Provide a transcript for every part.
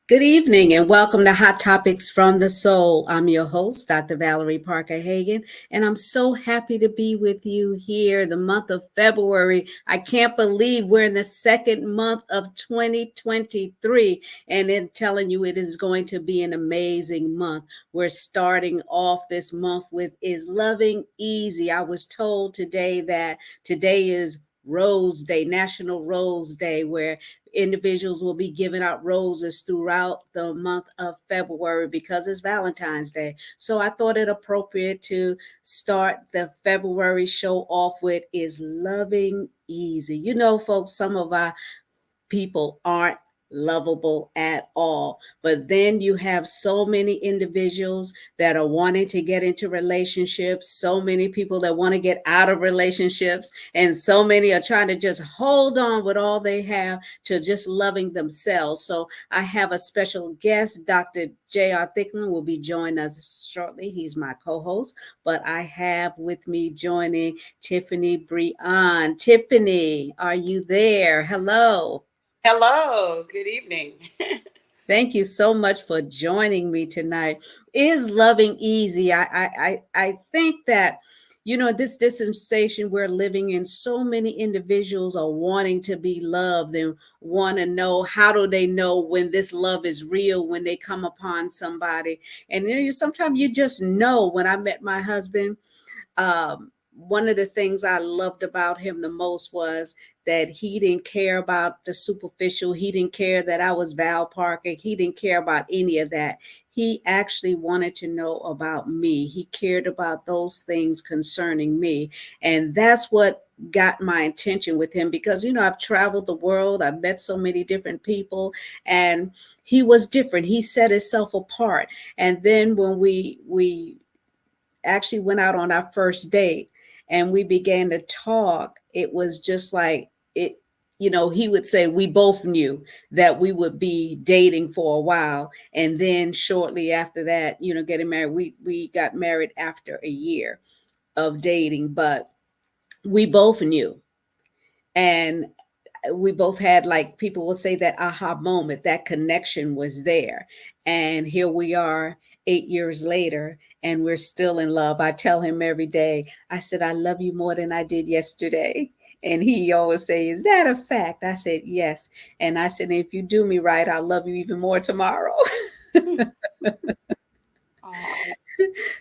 Good evening and welcome to Hot Topics from the Soul. I'm your host, Dr. Valerie Parker-Hagan, and I'm so happy to be with you here the month of February. I can't believe we're in the second month of 2023, and in telling you it is going to be an amazing month. We're starting off this month with Is Loving Easy? I was told today that today is Rose Day, National Rose Day, where individuals will be giving out roses throughout the month of February because it's Valentine's Day. So I thought it appropriate to start the February show off with Is Loving Easy? You know, folks, some of our people aren't lovable at all. But then you have so many individuals that are wanting to get into relationships, so many people that want to get out of relationships, and so many are trying to just hold on with all they have to just loving themselves. So I have a special guest, Dr. J.R. Thicklin will be joining us shortly. He's my co-host, but I have with me joining Tiffany Breon. Tiffany, are you there? Hello. Hello, good evening. Thank you so much for joining me tonight. Is loving easy? I think that this dispensation we're living in, so many individuals are wanting to be loved and want to know how do they know when this love is real when they come upon somebody. And sometimes you just know. When I met my husband, one of the things I loved about him the most was that he didn't care about the superficial. He didn't care that I was Val Parker. He didn't care about any of that. He actually wanted to know about me. He cared about those things concerning me. And that's what got my attention with him because, I've traveled the world. I've met so many different people, and he was different. He set himself apart. And then when we actually went out on our first date and we began to talk, it was just like it, he would say we both knew that we would be dating for a while. And then shortly after that, getting married, we got married after a year of dating, but we both knew. And we both had, like people will say, that aha moment, that connection was there. And here we are 8 years later, and we're still in love. I tell him every day, I said, I love you more than I did yesterday. And he always say, is that a fact? I said, yes. And I said, if you do me right, I'll love you even more tomorrow. Oh,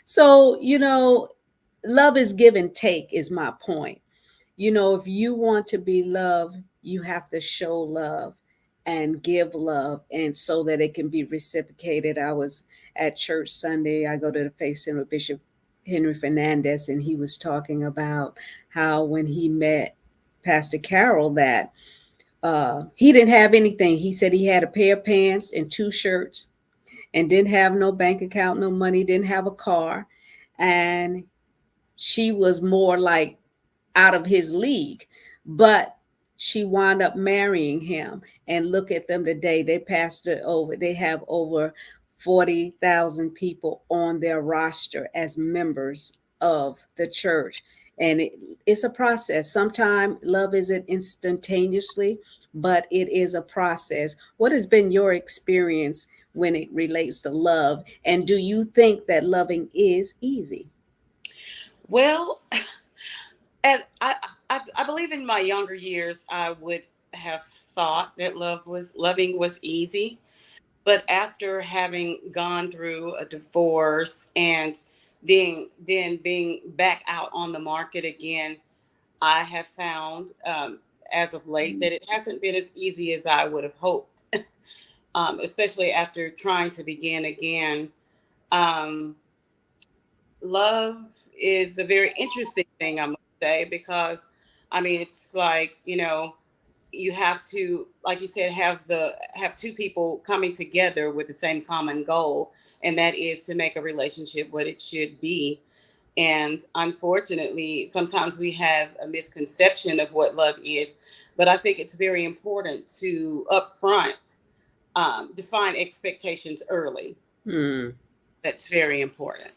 So, love is give and take is my point. If you want to be loved, you have to show love and give love, and so that it can be reciprocated. I was at church Sunday. I go to the Faith Center with Bishop Henry Fernandez, and he was talking about how when he met Pastor Carol, that he didn't have anything. He said he had a pair of pants and two shirts and didn't have no bank account, no money, didn't have a car. And she was more like out of his league. But she wound up marrying him. And look at them today. They passed it over. They have over 40,000 people on their roster as members of the church. And it's a process. Sometimes love isn't instantaneously, but it is a process. What has been your experience when it relates to love? And do you think that loving is easy? well, and I believe in my younger years I would have thought that loving was easy, but after having gone through a divorce and then being back out on the market again, I have found as of late that it hasn't been as easy as I would have hoped, especially after trying to begin again. Um, Love is a very interesting thing, I must say, because I mean, it's like, you have to, like you said, have two people coming together with the same common goal, and that is to make a relationship what it should be. And unfortunately, sometimes we have a misconception of what love is, but I think it's very important to upfront define expectations early. Hmm. That's very important.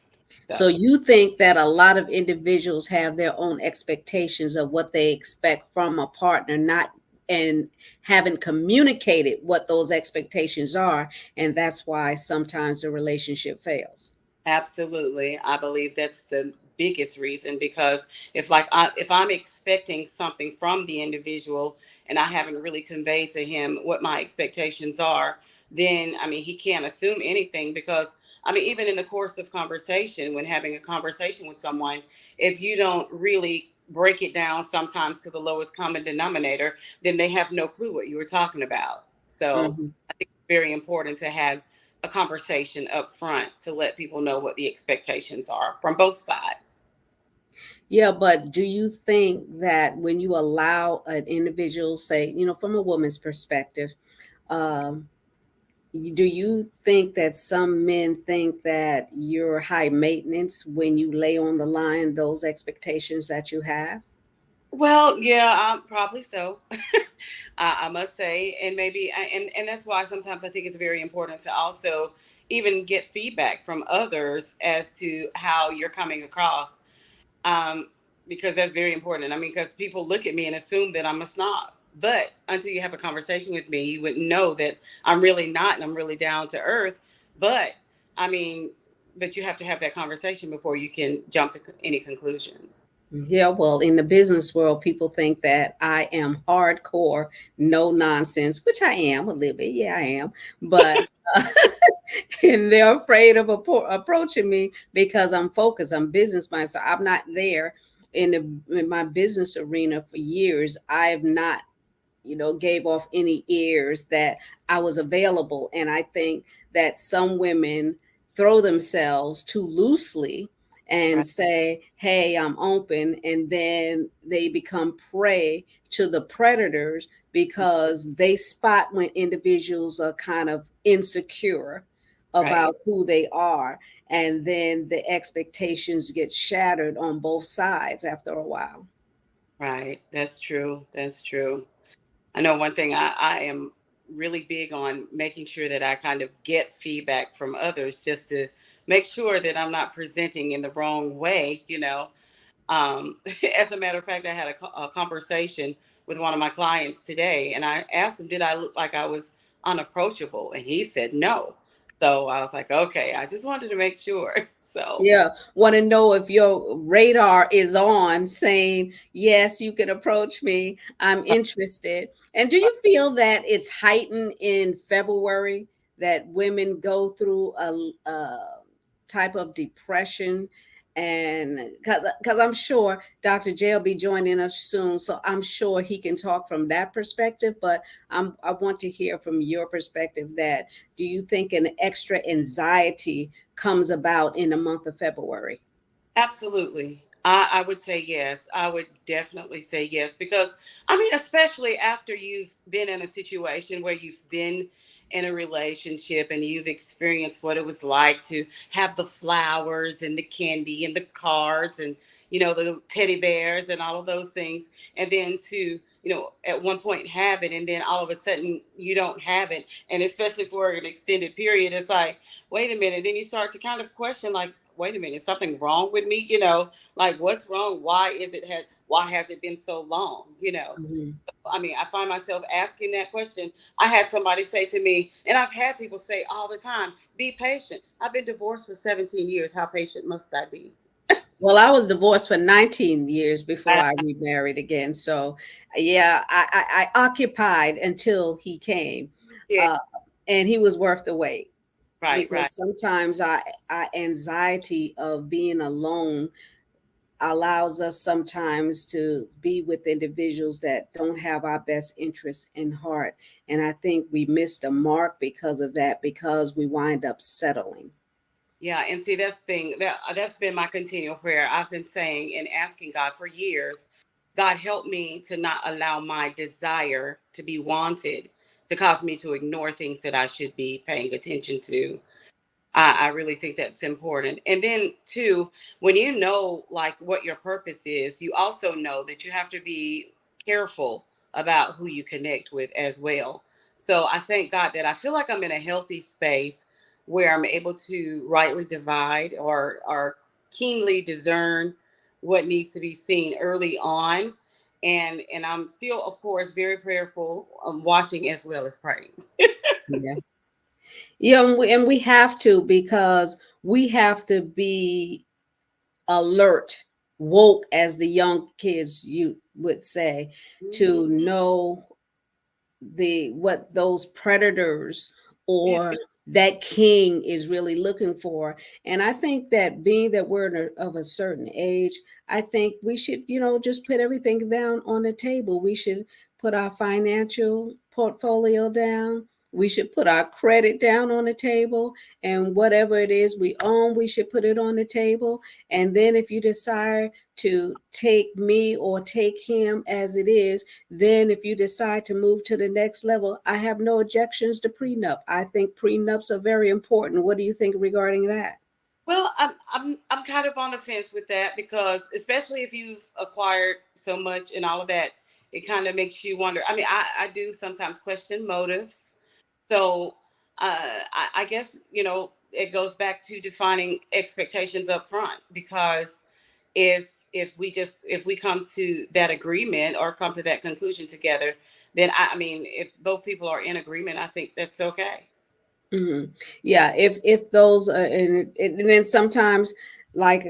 So So. you think that a lot of individuals have their own expectations of what they expect from a partner, not and haven't communicated what those expectations are, and that's why sometimes the relationship fails. Absolutely. I believe that's the biggest reason, because if I'm expecting something from the individual and I haven't really conveyed to him what my expectations are, then I mean he can't assume anything, because I mean even in the course of conversation, when having a conversation with someone, if you don't really break it down sometimes to the lowest common denominator, then they have no clue what you were talking about. So Mhm. very important to have a conversation up front to let people know what the expectations are from both sides. Yeah, but do you think that when you allow an individual, say, from a woman's perspective, um, do you think that some men think that you're high maintenance when you lay on the line those expectations that you have? Well, yeah, probably so. I must say, and and that's why sometimes I think it's very important to also even get feedback from others as to how you're coming across, um, because that's very important. I mean, because people look at me and assume that I'm a snob. But until you have a conversation with me, you would know that I'm really not, and I'm really down to earth. But I mean, but you have to have that conversation before you can jump to any conclusions. Yeah, well, in the business world, people think that I am hardcore, no nonsense, which I am a little bit. Yeah, I am. But uh, and they're afraid of approaching me because I'm focused. I'm business minded, so I'm not there in my business arena for years. I have not gave off any ears that I was available. And I think that some women throw themselves too loosely and Right, say, hey, I'm open. And then they become prey to the predators because they spot when individuals are kind of insecure right, about who they are. And then the expectations get shattered on both sides after a while. right. That's true. That's true. I know one thing I am really big on making sure that I kind of get feedback from others, just to make sure that I'm not presenting in the wrong way, you know. As a matter of fact, I had a conversation with one of my clients today, and I asked him, did I look like I was unapproachable? And he said no. So I was like, okay, I just wanted to make sure. So, Yeah, want to know if your radar is on saying, yes, you can approach me. I'm interested. And do you feel that it's heightened in February that women go through a type of depression? And because I'm sure Dr. J will be joining us soon, so I'm sure he can talk from that perspective. But I want to hear from your perspective that do you think an extra anxiety comes about in the month of February? absolutely. I would say yes. I would definitely say yes, because I mean, especially after you've been in a situation where you've been in a relationship and you've experienced what it was like to have the flowers and the candy and the cards and, you know, the teddy bears and all of those things. And then to, you know, at one point have it, and then all of a sudden you don't have it. And especially for an extended period, it's like, wait a minute. Then you start to kind of question, like, wait a minute, is something wrong with me? You know, like what's wrong? Why has it been so long? You know, Mhm. I mean, I find myself asking that question. I had somebody say to me, and I've had people say all the time, be patient. I've been divorced for 17 years. How patient must I be? Well, I was divorced for 19 years before Uh, I remarried again. So, yeah, I occupied until he came, yeah, uh, and he was worth the wait right, right. because sometimes I anxiety of being alone allows us sometimes to be with individuals that don't have our best interests in heart. And I think we missed a mark because of that, because we wind up settling. Yeah, and see that's the thing that's been my continual prayer. I've been saying and asking God for years, God help me to not allow my desire to be wanted to cause me to ignore things that I should be paying attention to. I really think that's important. And then too, when you know like what your purpose is, you also know that you have to be careful about who you connect with as well. So I thank God that I feel like I'm in a healthy space where I'm able to rightly divide or keenly discern what needs to be seen early on. and I'm still, of course, very prayerful, watching as well as praying. Yeah. Yeah, and we have to, because we have to be alert, woke, as the young kids you would say, Mhm. to know the what those predators Yeah, or that king is really looking for. And I think that, being that we're of a certain age, I think we should, just put everything down on the table. We should put our financial portfolio down. We should put our credit down on the table, and whatever it is we own, we should put it on the table. And then if you decide to take me or take him as it is, then, if you decide to move to the next level, I have no objections to prenup. I think prenups are very important. What do you think regarding that? well, I'm kind of on the fence with that, because especially if you've acquired so much and all of that, it kind of makes you wonder. I mean, I do sometimes question motives. So I guess, it goes back to defining expectations up front, because if we come to that agreement or come to that conclusion together, then I mean, if both people are in agreement, I think that's okay. Hmm. Yeah, if those are, and then sometimes, like,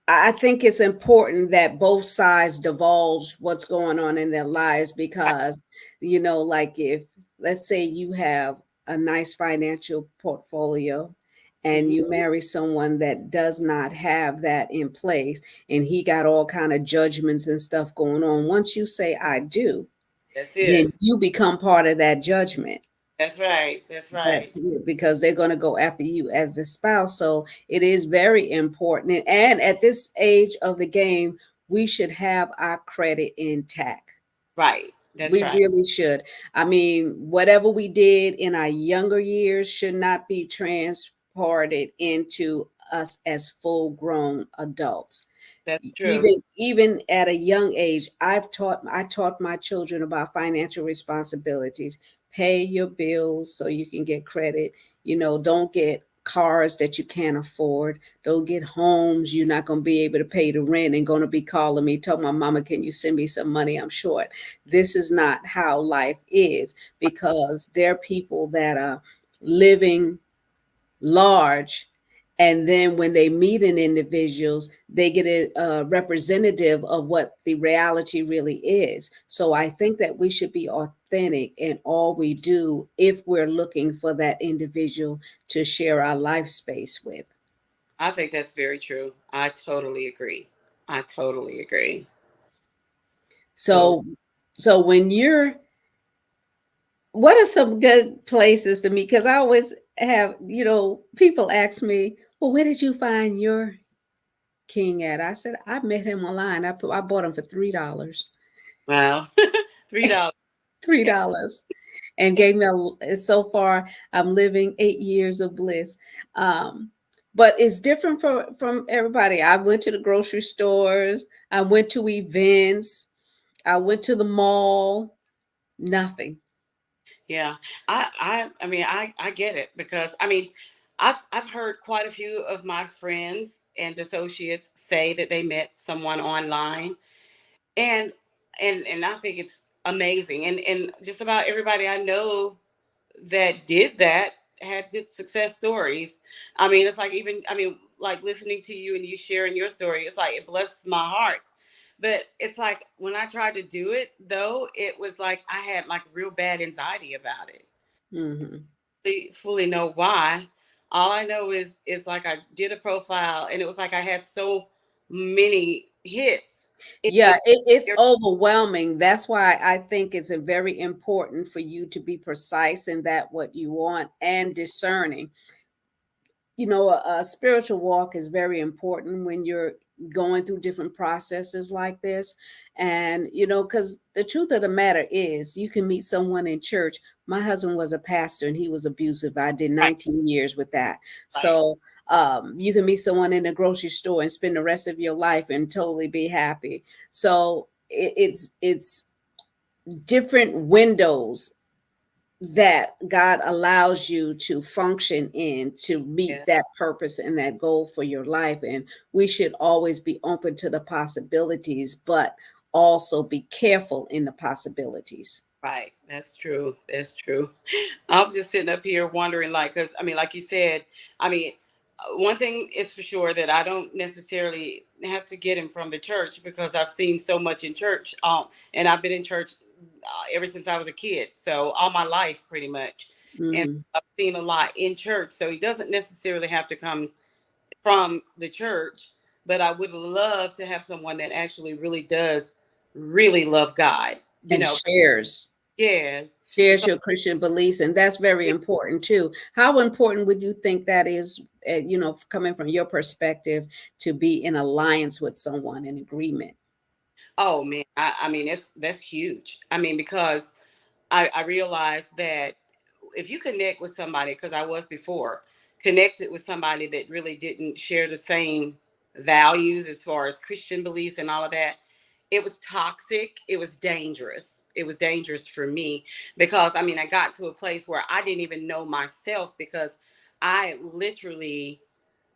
I think it's important that both sides divulge what's going on in their lives, because, like, if, let's say, you have a nice financial portfolio and Mhm. you marry someone that does not have that in place, and he got all kind of judgments and stuff going on. Once you say I do, That's then it. you become part of that judgment. That's right. That's right. That's it, because they're going to go after you as the spouse. So it is very important. And at this age of the game, we should have our credit intact. Right. That's We right. really should. I mean, whatever we did in our younger years should not be transported into us as full grown adults. That's true. Even at a young age, I taught my children about financial responsibilities. Pay your bills so you can get credit. Don't get cars that you can't afford. Don't get homes you're not going to be able to pay the rent and going to be calling me, tell my mama, can you send me some money, I'm short. This is not how life is, because there are people that are living large, and then when they meet an individuals, they get a representative of what the reality really is. So I think that we should be authentic in all we do, if we're looking for that individual to share our life space with. I think that's very true. I totally agree. I totally agree. Totally. So so when you're what are some good places to meet? Because I always have, people ask me, well, where did you find your king at? I said, I met him online. I bought him for $3. Wow. $3. $3, and gave me so far I'm living 8 years of bliss. Um, but it's different from everybody. I went to the grocery stores, I went to events, I went to the mall, nothing. Yeah. I mean, I get it, because I mean, I've heard quite a few of my friends and associates say that they met someone online, and and I think it's amazing. And just about everybody I know that did that had good success stories. I mean, it's like, even, I mean, like listening to you and you sharing your story, it's like it blesses my heart. But it's like, when I tried to do it though, it was like I had like real bad anxiety about it. Hmm. Fully know why. All I know is like I did a profile and it was like I had so many hits. Yeah, It it's overwhelming. That's why I think it's a very important for you to be precise in that what you want, and discerning. A spiritual walk is very important when you're going through different processes like this. And, because the truth of the matter is, you can meet someone in church. My husband was a pastor and he was abusive. I did right, 19 years with that. right. So, you can meet someone in a grocery store and spend the rest of your life and totally be happy. So it's different windows that God allows you to function in to meet Yeah. that purpose and that goal for your life. And we should always be open to the possibilities, but also be careful in the possibilities. Right. That's true. That's true. I'm just sitting up here wondering, like, because I mean, like you said, I mean, one thing is for sure that I don't necessarily have to get him from the church because I've seen so much in church. And I've been in church ever since I was a kid, so all my life pretty much, and Hmm. I've seen a lot in church. So he doesn't necessarily have to come from the church, but I would love to have someone that actually really does really love God. You And know, yes, shares because your Christian beliefs, and that's very important too. How important would you think that is, coming from your perspective, to be in alliance with someone in agreement? oh man, I mean that's huge. I mean because I realized that if you connect with somebody, because I was before connected with somebody that really didn't share the same values as far as Christian beliefs and all of that, it was toxic. It was dangerous. It was dangerous for me because I mean, I got to a place where I didn't even know myself because I literally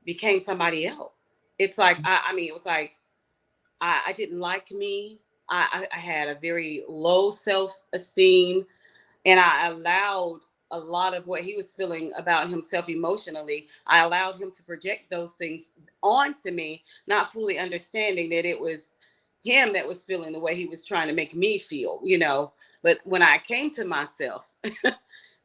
became somebody else. It's like, I mean, it was like I didn't like me. I had a very low self esteem, and I allowed a lot of what he was feeling about himself emotionally. I allowed him to project those things onto me, not fully understanding that it was him that was feeling the way he was trying to make me feel, you know. But when I came to myself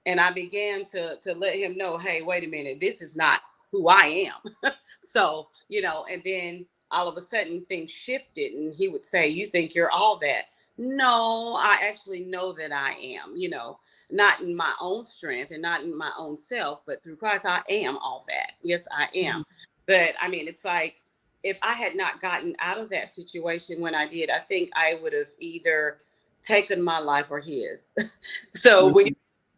and I began to let him know, hey, wait a minute, this is not who I am. So, you know, and then all of a sudden things shifted and he would say, you think you're all that. No, I actually know that I am, you know, not in my own strength and not in my own self, but through Christ, I am all that. Yes, I am. But I mean, it's like if I had not gotten out of that situation when I did, I think I would have either taken my life or his. So when Mhm. you're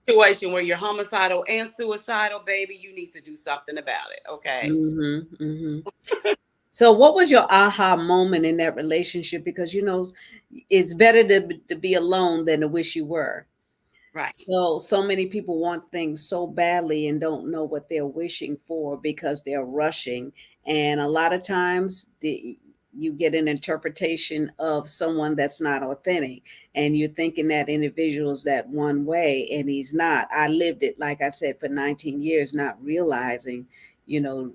in a situation where you're homicidal and suicidal, baby, you need to do something about it. Okay. Mhm. Mhm. So, what was your aha moment in that relationship? Because it's better to be alone than to wish you were. Right. So many people want things so badly and don't know what they're wishing for because they're rushing. And a lot of times, you get an interpretation of someone that's not authentic, and you're thinking that individual's that one way, and he's not. I lived it, like I said, for 19 years, not realizing, you know,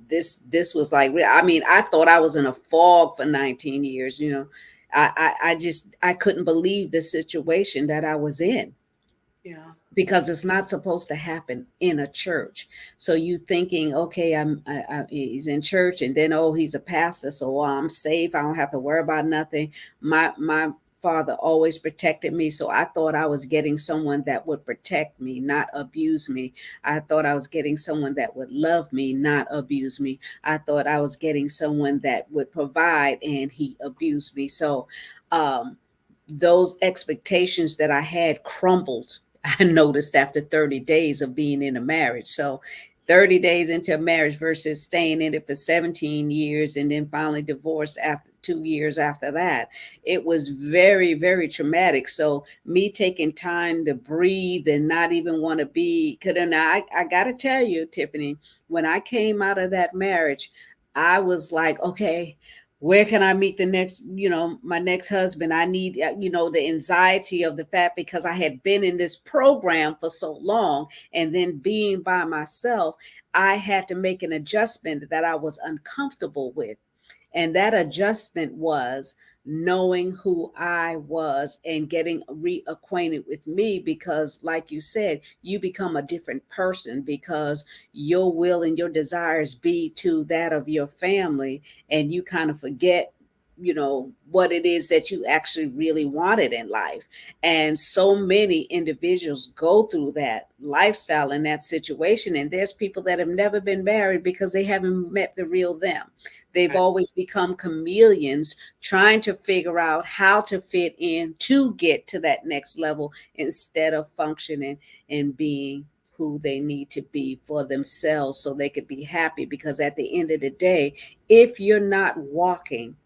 this was like, I mean, I thought I was in a fog for 19 years. I just, I couldn't believe the situation that I was in, Yeah. because it's not supposed to happen in a church. So you thinking, okay, he's in church, and then, oh, he's a pastor, so I'm safe. I don't have to worry about nothing. My father always protected me, so I thought I was getting someone that would protect me, not abuse me. I thought I was getting someone that would love me, not abuse me. I thought I was getting someone that would provide, and he abused me. So um those expectations that I had crumbled, I noticed, after 30 days of being in a marriage. So 30 days into a marriage versus staying in it for 17 years and then finally divorced after 2 years after that. It was very, very traumatic. So me taking time to breathe and not even want to be, because I got to tell you, Tiffany, when I came out of that marriage, I was like, okay, where can I meet the next, my next husband? I need, the anxiety of the fact, because I had been in this program for so long, and then being by myself, I had to make an adjustment that I was uncomfortable with. And that adjustment was knowing who I was and getting reacquainted with me, because, like you said, you become a different person because your will and your desires be to that of your family, and you kind of forget what it is that you actually really wanted in life. And so many individuals go through that lifestyle in that situation, and there's people that have never been married because they haven't met the real them. They've Right. always become chameleons, trying to figure out how to fit in to get to that next level, instead of functioning and being who they need to be for themselves so they could be happy. Because at the end of the day, if you're not walking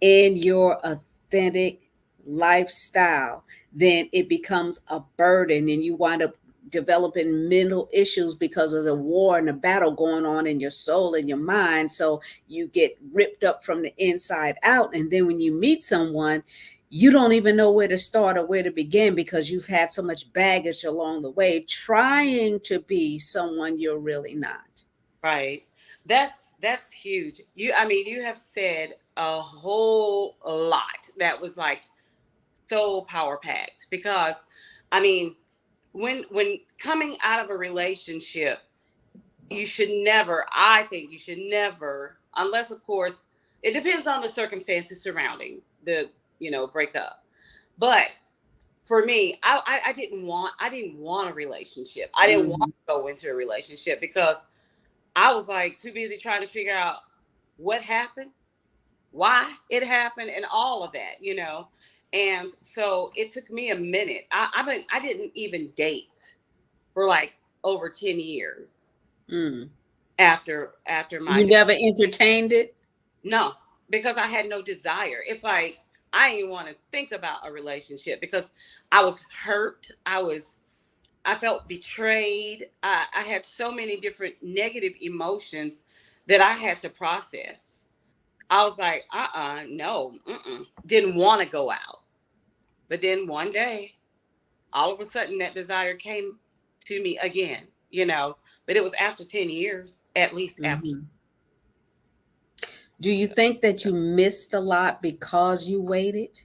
in your authentic lifestyle, then it becomes a burden and you wind up developing mental issues because of the war and the battle going on in your soul and your mind. So you get ripped up from the inside out. And then when you meet someone, you don't even know where to start or where to begin because you've had so much baggage along the way trying to be someone you're really not. Right. That's huge. I mean, you have said a whole lot that was like so power packed because I mean, when coming out of a relationship, you should never, I think you should never, unless of course it depends on the circumstances surrounding the, breakup. But for me, I didn't want a relationship. I didn't want Mhm. to go into a relationship because I was like too busy trying to figure out what happened, why it happened, and all of that. And so it took me a minute. I didn't even date for like over 10 years Mm. after my You never entertained it? no, because I had no desire. It's like I didn't want to think about a relationship because I was hurt. I felt betrayed. I had so many different negative emotions that I had to process. I was like, no, didn't want to go out. But then one day, all of a sudden, that desire came to me again. But it was after 10 years, at least after. Mhm. Do you think that you missed a lot because you waited?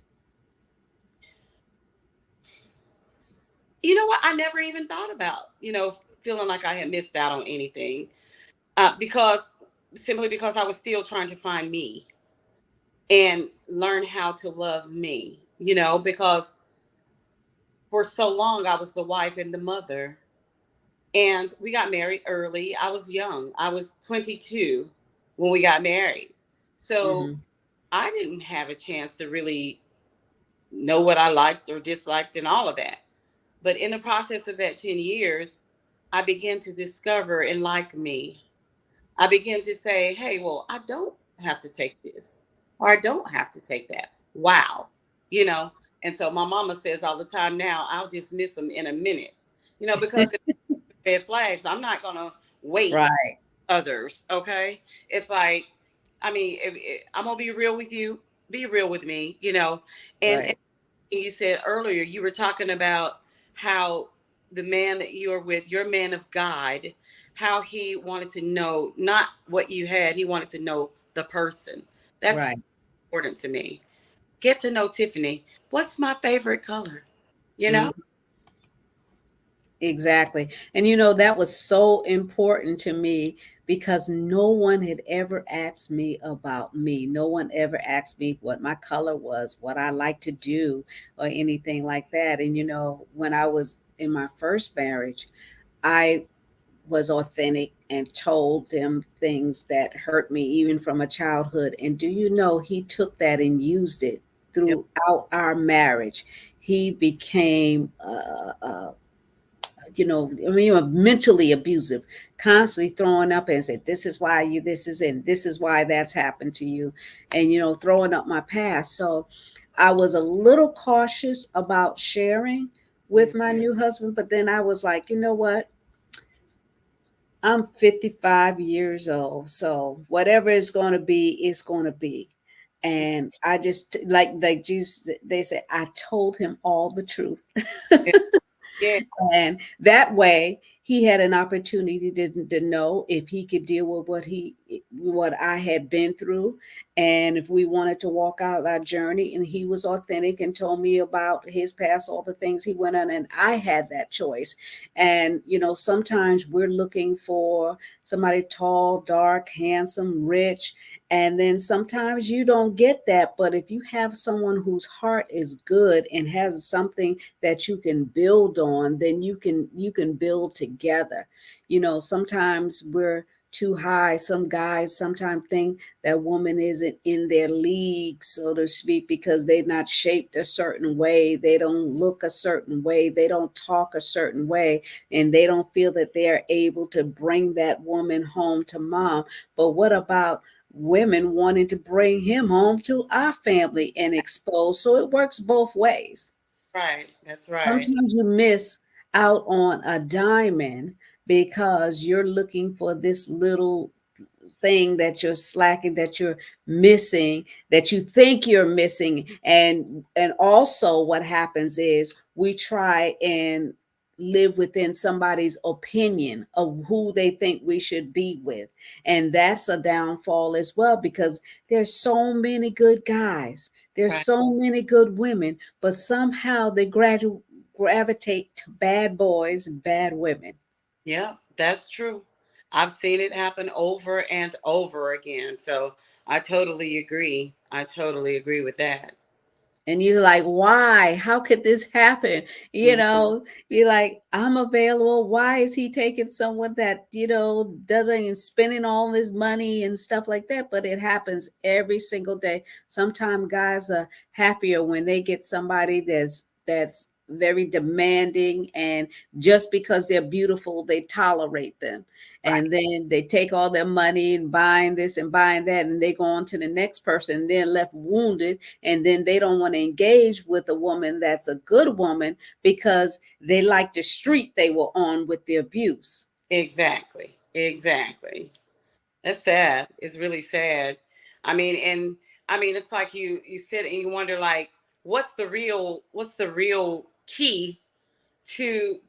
You know what? I never even thought about, feeling like I had missed out on anything because simply because I was still trying to find me and learn how to love me, because for so long I was the wife and the mother. And we got married early. I was young. I was 22 when we got married. So Mhm. I didn't have a chance to really know what I liked or disliked and all of that. But in the process of that 10 years, I began to discover and like me. I began to say, hey, well, I don't have to take this or I don't have to take that. Wow. You know, and so my mama says all the time now, I'll dismiss them in a minute, because it's red flags. I'm not going to wait Right, others. Okay. It's like, I mean, I'm going to be real with you, be real with me. And right, you said earlier, you were talking about how the man that you're with, your man of God, how he wanted to know not what you had, he wanted to know the person. That's right. important to me. Get to know Tiffany. What's my favorite color? You know? Mhm. Exactly. And that was so important to me because no one had ever asked me about me. No one ever asked me what my color was, what I like to do, or anything like that. And when I was in my first marriage, I was authentic and told them things that hurt me even from a childhood. And do you know he took that and used it Yep. throughout our marriage. He became I mean, mentally abusive, constantly throwing up and said, "This is why you, this is, and this is why that's happened to you," and throwing up my past. So, I was a little cautious about sharing with Mm, my new husband, but then I was like, you know what? I'm 55 years old, so whatever it's going to be, it's going to be. And I just like Jesus, they said, I told him all the truth. yeah. Yeah. And that way he had an opportunity to know if he could deal with what I had been through, and if we wanted to walk out our journey. And he was authentic and told me about his past, all the things he went on, and I had that choice. And sometimes we're looking for somebody tall, dark, handsome, rich, and then sometimes you don't get that. But if you have someone whose heart is good and has something that you can build on, then you can build together. Sometimes we're too high. Some guys sometimes think that woman isn't in their league, so to speak, because they're not shaped a certain way, they don't look a certain way, they don't talk a certain way, and they don't feel that they're able to bring that woman home to mom. But what about women wanting to bring him home to our family and expose. So it works both ways. Right. That's right. Sometimes you miss out on a diamond because you're looking for this little thing that you're slacking, that you're missing, that you think you're missing. And also what happens is we try and live within somebody's opinion of who they think we should be with, and that's a downfall as well, because there's so many good guys, there's Right. so many good women, but somehow they gravitate to bad boys and bad women. Yeah, that's true. I've seen it happen over and over again. So I totally agree. I totally agree with that. And you're like, why? How could this happen? Mhm. You're like, I'm available. Why is he taking someone that, doesn't spending all this money and stuff like that? But it happens every single day. Sometimes guys are happier when they get somebody that's very demanding, and just because they're beautiful, they tolerate them. Right. And then they take all their money and buying this and buying that, and they go on to the next person, and they're left wounded, and then they don't want to engage with a woman that's a good woman because they like the street they were on with the abuse. Exactly. Exactly. That's sad. It's really sad. And it's like you sit and you wonder, like, what's the real key to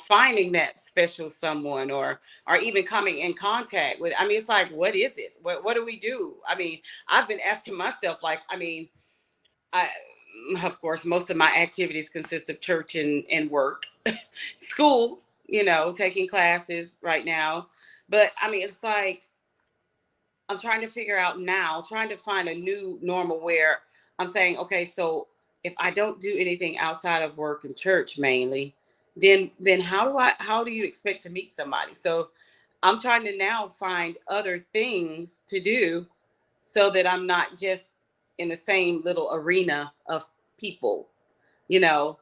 finding that special someone, or even coming in contact with. It's like, what is it? What do we do? I've been asking myself, like, I of course, most of my activities consist of church and work, school, taking classes right now. But it's like I'm trying to figure out now, trying to find a new normal where I'm saying, okay, so if I don't do anything outside of work and church mainly, then how do you expect to meet somebody? So I'm trying to now find other things to do so that I'm not just in the same little arena of people, you know,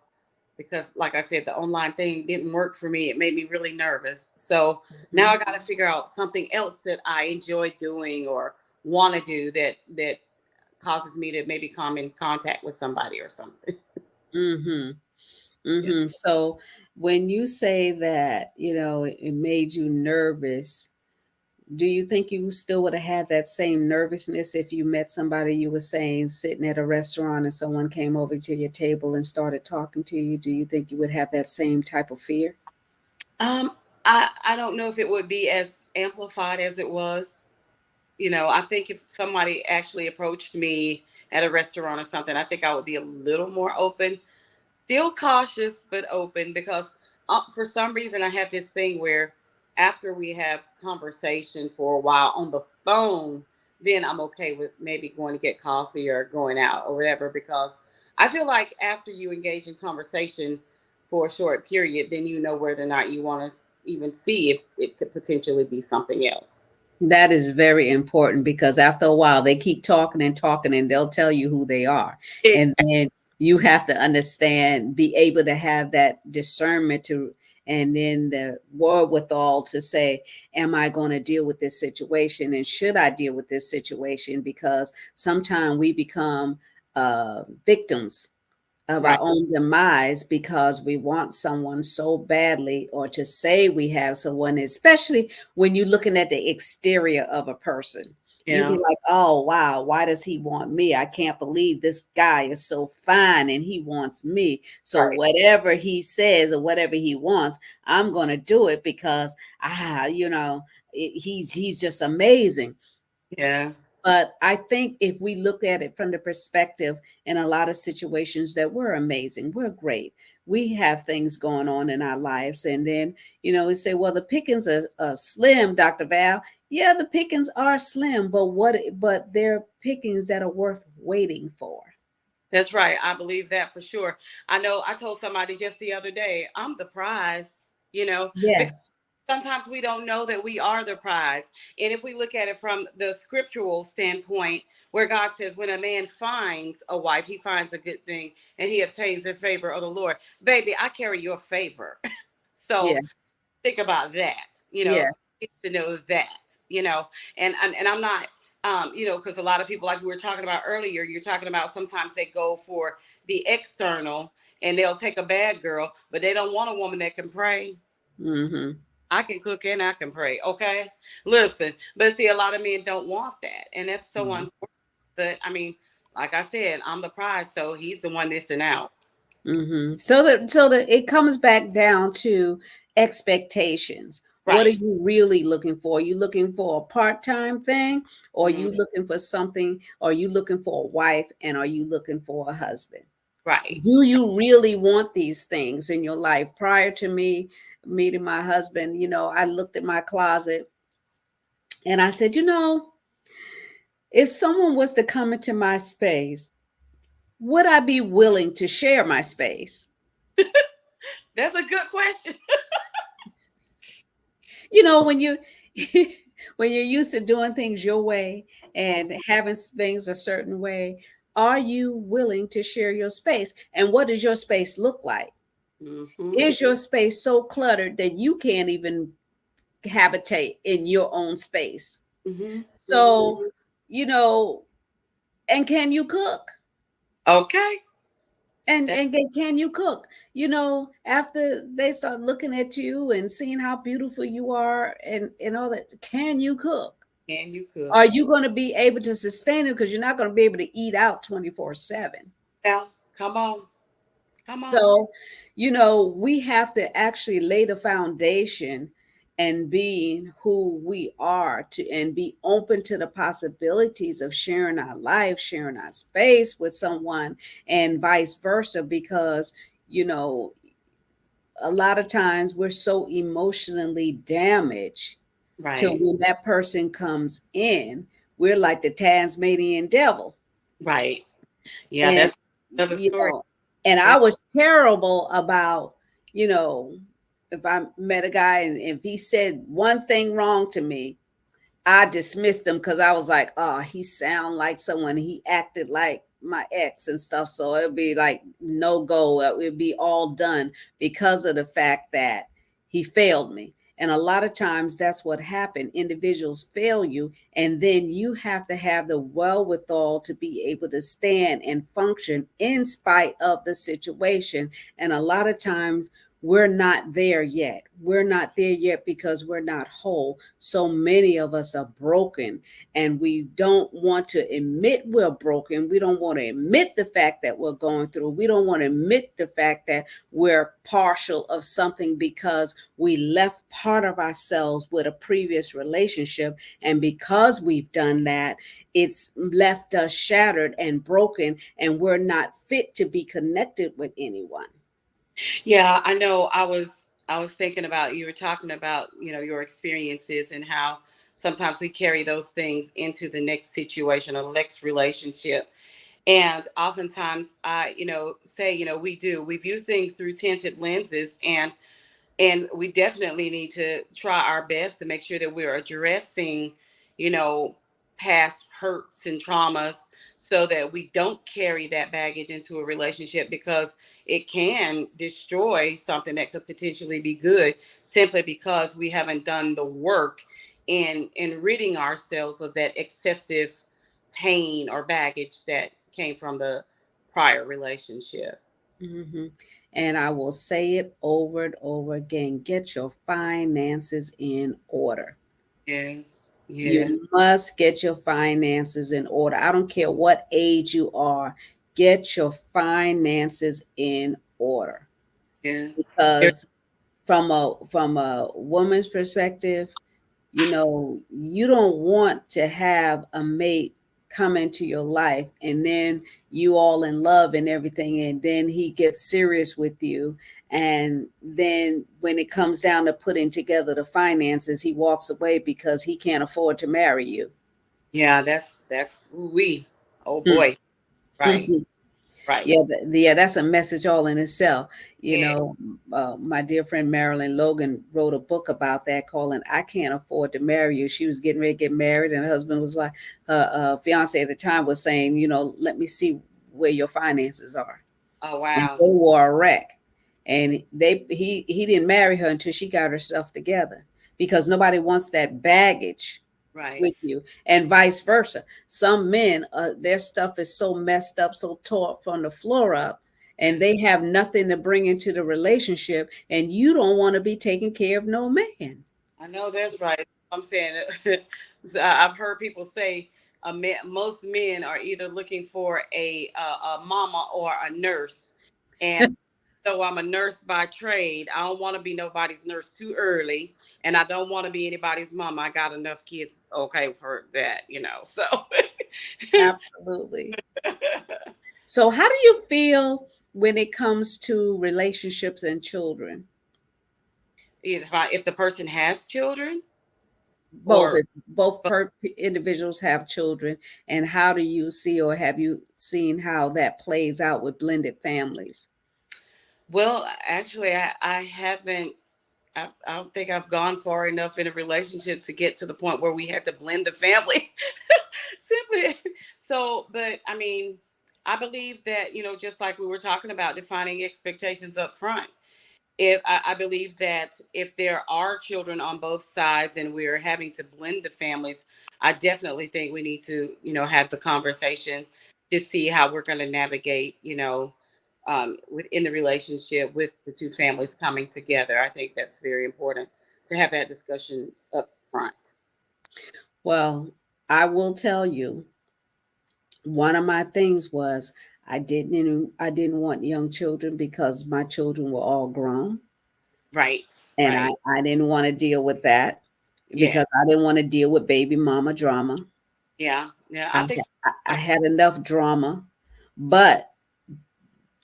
because like I said, the online thing didn't work for me. It made me really nervous. So now I Mhm. got to figure out something else that I enjoy doing or want to do that causes me to maybe come in contact with somebody or something. Mhm. Yeah. Mhm. So when you say that, it made you nervous, do you think you still would have had that same nervousness if you met somebody, you were saying, sitting at a restaurant and someone came over to your table and started talking to you? Do you think you would have that same type of fear? Um, I don't know if it would be as amplified as it was. I think if somebody actually approached me at a restaurant or something, I think I would be a little more open. Still cautious but open, because for some reason I have this thing where after we have conversation for a while on the phone, then I'm okay with maybe going to get coffee or going out or whatever, because I feel like after you engage in conversation for a short period, then you know whether or not you want to even see if it could potentially be something else. That is very important, because after a while they keep talking and talking, and they'll tell you who they are. It, And then you have to understand, be able to have that discernment to, and then the wherewithal to say, am I going to deal with this situation? And should I deal with this situation? Because sometimes we become victims of right. our own demise because we want someone so badly, or to say we have someone, especially when you're looking at the exterior of a person. You'd be Yeah. like, oh, wow, why does he want me? I can't believe this guy is so fine and he wants me. So Right. whatever he says or whatever he wants, I'm going to do it because, he's just amazing. Yeah. But I think if we look at it from the perspective, in a lot of situations, that we're amazing, we're great, we have things going on in our lives. And then, we say, well, the pickings are slim, Dr. Val. Yeah, the pickings are slim, but they're pickings that are worth waiting for. That's right. I believe that for sure. I know I told somebody just the other day, I'm the prize, because Yes. sometimes we don't know that we are the prize. And if we look at it from the scriptural standpoint, where God says, when a man finds a wife, he finds a good thing and he obtains the favor of the Lord. Baby, I carry your favor. So Yes. think about that, Yes. to know that, and I'm not. because a lot of people, like we were talking about earlier, you're talking about sometimes they go for the external and they'll take a bad girl, but they don't want a woman that can pray. Mm-hmm. I can cook and I can pray. Okay. Listen, but see, a lot of men don't want that. And that's so Mm-hmm. unfortunate. But I mean, like I said, I'm the prize. So he's the one missing out. Mm-hmm. So that it comes back down to expectations. What are Right. you really looking for? Are you looking for a part-time thing, or are Hmm. you looking for something? Or are you looking for a wife, and are you looking for a husband? Right. Do you really want these things in your life? Prior to me meeting my husband, I looked at my closet and I said, if someone was to come into my space, would I be willing to share my space? That's a good question. When you when you're used to doing things your way and having things a certain way, are you willing to share your space? And what does your space look like? Hmm. Is your space so cluttered that you can't even habitate in your own space? Hmm. Hmm. So, you know, and can you cook? Okay. And That can you cook? After they start looking at you and seeing how beautiful you are and all that, can you cook? can you cook? Are you going to be able to sustain it? Because you're not going to be able to eat out 24/7. Now, come on. Come on. So, we have to actually lay the foundation and being who we are to and be open to the possibilities of sharing our life, sharing our space with someone, and vice versa. Because, you know, a lot of times we're so emotionally damaged till Right. when that person comes in, we're like the Tasmanian devil. Right. Yeah, And, that's another you story. know, and I That, was terrible about, you know, if I met a guy and if he said one thing wrong to me, I dismissed him because I was like, oh, he sound like someone. He acted like my ex and stuff. So it'd be like no go. It'd be all done because of the fact that he failed me. And a lot of times that's what happened. Individuals fail you, and then you have to have the wherewithal to be able to stand and function in spite of the situation. And a lot of times we're not there yet. We're not there yet because we're not whole. So many of us are broken and we don't want to admit we're broken. We don't want to admit the fact that we're going through. We don't want to admit the fact that we're partial of something because we left part of ourselves with a previous relationship. And because we've done that, it's left us shattered and broken, and we're not fit to be connected with anyone. yeah, I know. I was thinking about you were talking about your experiences and how sometimes we carry those things into the next situation or the next relationship. And oftentimes I say we view things through tinted lenses, and we definitely need to try our best to make sure that we're addressing you know past hurts and traumas so that we don't carry that baggage into a relationship, because it can destroy something that could potentially be good simply because we haven't done the work in ridding ourselves of that excessive pain or baggage that came from the prior relationship. Mhm. And I will say it over and over again, get your finances in order. Yes, yes, You must get your finances in order. I don't care what age you are, get your finances in order. yes. Because from a woman's perspective, you don't want to have a mate come into your life and then you all in love and everything, and then he gets serious with you, and then when it comes down to putting together the finances, he walks away because he can't afford to marry you. Yeah, that's we. Oh boy. Right. Right. Yeah, yeah, that's a message all in itself. You Yeah. know, my dear friend Marilyn Logan wrote a book about that, calling "I Can't Afford to Marry You." She was getting ready to get married, and her husband was like, her fiance at the time was saying, let me see where your finances are, Oh and wow. they were a wreck. And he didn't marry her until she got her stuff together, because nobody wants that baggage. Right. with you, and vice versa. Some men, their stuff is so messed up, so tore up from the floor up, and they have nothing to bring into the relationship, and you don't want to be taking care of no man. I know that's right. I'm saying so I've heard people say most men are either looking for a mama or a nurse. And so I'm a nurse by trade. I don't want to be nobody's nurse too early. And I don't want to be anybody's mama. I got enough kids okay for that, you know. So Absolutely. So, how do you feel when it comes to relationships and children? if the person has children Both, or if both individuals have children, and how do you see, or have you seen how that plays out with blended families? well, actually I haven't I don't think I've gone far enough in a relationship to get to the point where we had to blend the family. Simply so, but I mean, I believe that, just like we were talking about defining expectations up front. If I believe that if there are children on both sides and we're having to blend the families, I definitely think we need to, have the conversation to see how we're going to navigate, within the relationship with the two families coming together. I think that's very important to have that discussion up front. Well, I will tell you, one of my things was I didn't want young children because my children were all grown, Right, and I right. I didn't want to deal with that Yeah, because I didn't want to deal with baby mama drama. yeah, yeah. I I think I had enough drama, but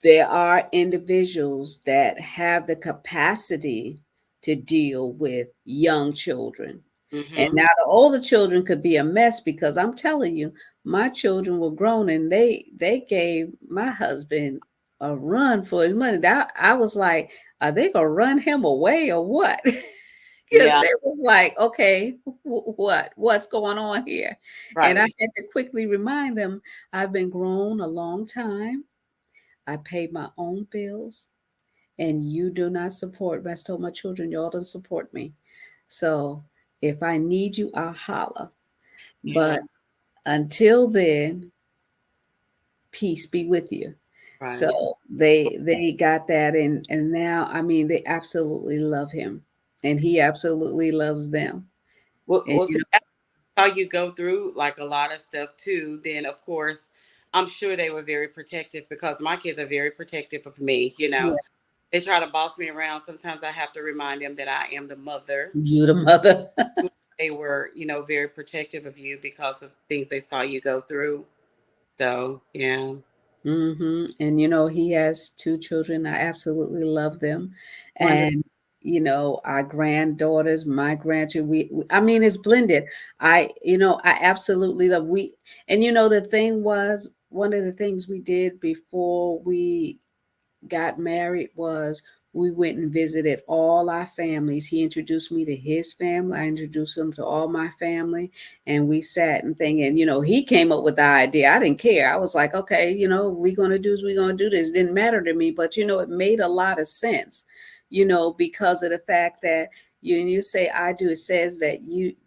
there are individuals that have the capacity to deal with young children. And hmm now the older children could be a mess because I'm telling you, my children were grown and they gave my husband a run for his money. That I was like, are they gonna run him away or what? Because yeah, they was like, okay, what's going on here? And I right. had to quickly remind them, I've been grown a long time. I pay my own bills, and you do not support me. I told my children, y'all don't support me. So if I need you, I'll holler. Yeah, But until then, peace be with you. So right. they got that, and now I mean they absolutely love him, and he absolutely loves them. And Well, see, how you go through like a lot of stuff too, then of course, I'm sure they were very protective because my kids are very protective of me. yes, They try to boss me around. Sometimes I have to remind them that I am the mother. you the mother. They were, very protective of you because of things they saw you go through. So, yeah. And he has two children. I absolutely love them, Wonderful. and our granddaughters, my grandchildren. I mean, it's blended. I absolutely love we. And the thing was, one of the things we did before we got married was we went and visited all our families. He introduced me to his family. I introduced him to all my family. And we sat and thing. And, he came up with the idea. I didn't care. I was like, okay, we're going to do this. We're going to do this. Didn't matter to me. But, it made a lot of sense, because of the fact that you say I do, it says that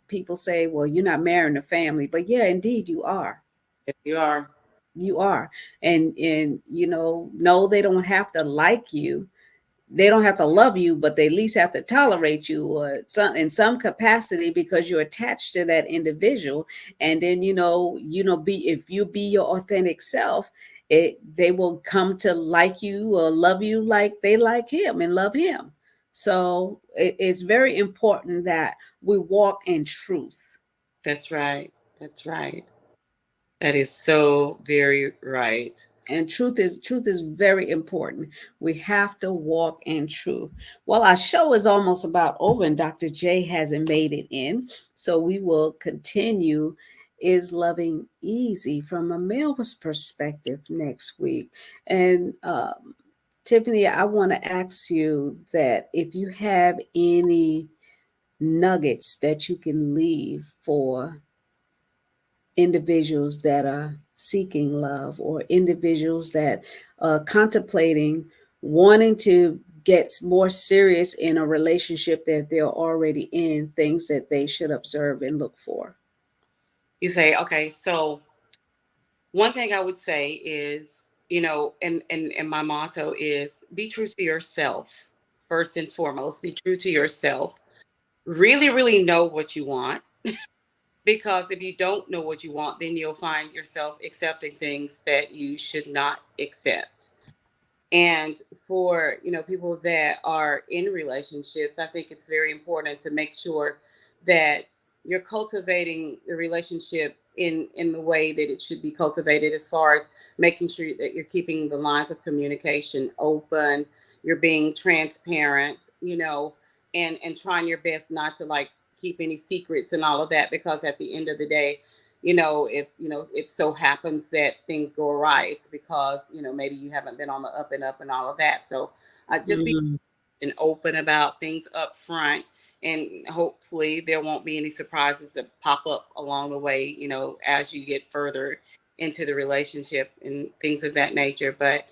people say, well, you're not marrying a family. But yeah, indeed you are. Yes, you are. You are. And no, they don't have to like you, they don't have to love you, but they at least have to tolerate you or some in some capacity because you're attached to that individual. And then be if you be your authentic self, they will come to like you or love you like they like him and love him. So it's very important that we walk in truth. That's right. That's right. That is so very right. And truth is very important. We have to walk in truth. Well, our show is almost about over, and Dr. J hasn't made it in, so we will continue. Is loving easy from a male's perspective next week? And Tiffany, I want to ask you that if you have any nuggets that you can leave for individuals that are seeking love, or individuals that are contemplating wanting to get more serious in a relationship that they're already in, things that they should observe and look for. You say, okay, so one thing I would say is, and my motto is be true to yourself first and foremost. Be true to yourself. Really, really know what you want. Because if you don't know what you want, then you'll find yourself accepting things that you should not accept. And for people that are in relationships, I think it's very important to make sure that you're cultivating the relationship in the way that it should be cultivated, as far as making sure that you're keeping the lines of communication open, you're being transparent, and trying your best not to like keep any secrets and all of that, because at the end of the day, if it so happens that things go awry, it's because maybe you haven't been on the up and up and all of that. So just be Mm, and open about things up front, and hopefully there won't be any surprises that pop up along the way, as you get further into the relationship and things of that nature. But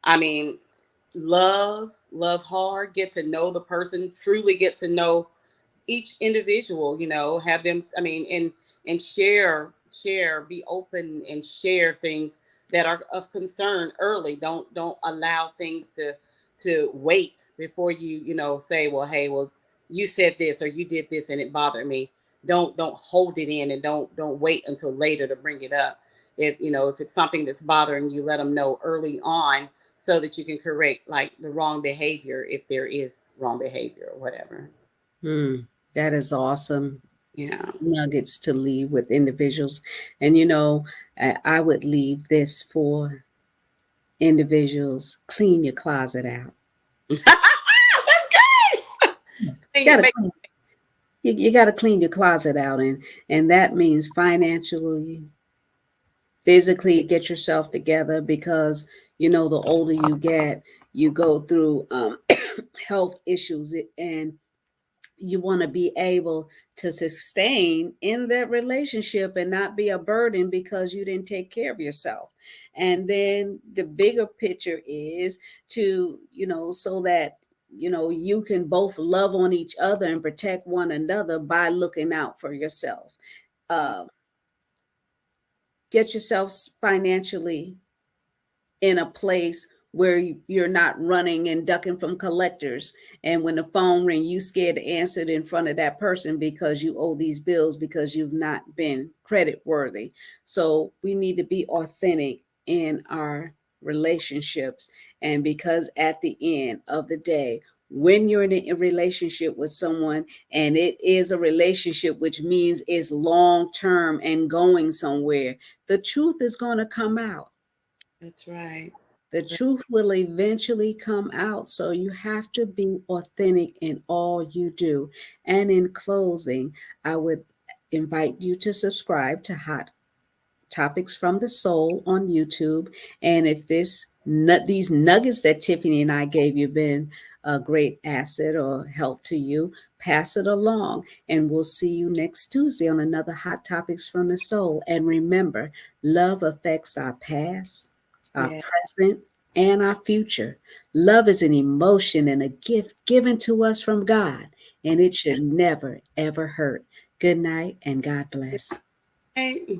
I mean, love hard, get to know the person, truly get to know each individual, have them, I mean, and share, be open and share things that are of concern early. Don't allow things to wait before you say, well, hey, well, you said this or you did this and it bothered me. Don't hold it in, and don't wait until later to bring it up. If it's something that's bothering you, let them know early on, so that you can correct like the wrong behavior, if there is wrong behavior or whatever. mm, that is awesome Yeah. nuggets to leave with individuals. And I would leave this for individuals: clean your closet out. That's good. You Thing it gotta makes clean, you gotta clean your closet out, and that means financially, physically, get yourself together, because the older you get, you go through health issues, and you want to be able to sustain in that relationship and not be a burden because you didn't take care of yourself. And then the bigger picture is to, so that you can both love on each other and protect one another by looking out for yourself. uh, get yourself financially in a place where you're not running and ducking from collectors, and when the phone ring, you scared to answer it in front of that person because you owe these bills because you've not been credit worthy. So we need to be authentic in our relationships, and because at the end of the day, when you're in a relationship with someone, and it is a relationship, which means it's long term and going somewhere, the truth is going to come out. That's right. The truth will eventually come out. So you have to be authentic in all you do. And in closing, I would invite you to subscribe to Hot Topics from the Soul on YouTube. And if these nuggets that Tiffany and I gave you been a great asset or help to you, pass it along. And we'll see you next Tuesday on another Hot Topics from the Soul. And remember, love affects our past, our Yeah. present, and our future. Love is an emotion and a gift given to us from God, and it should never, ever hurt. Good night and God bless. Hey.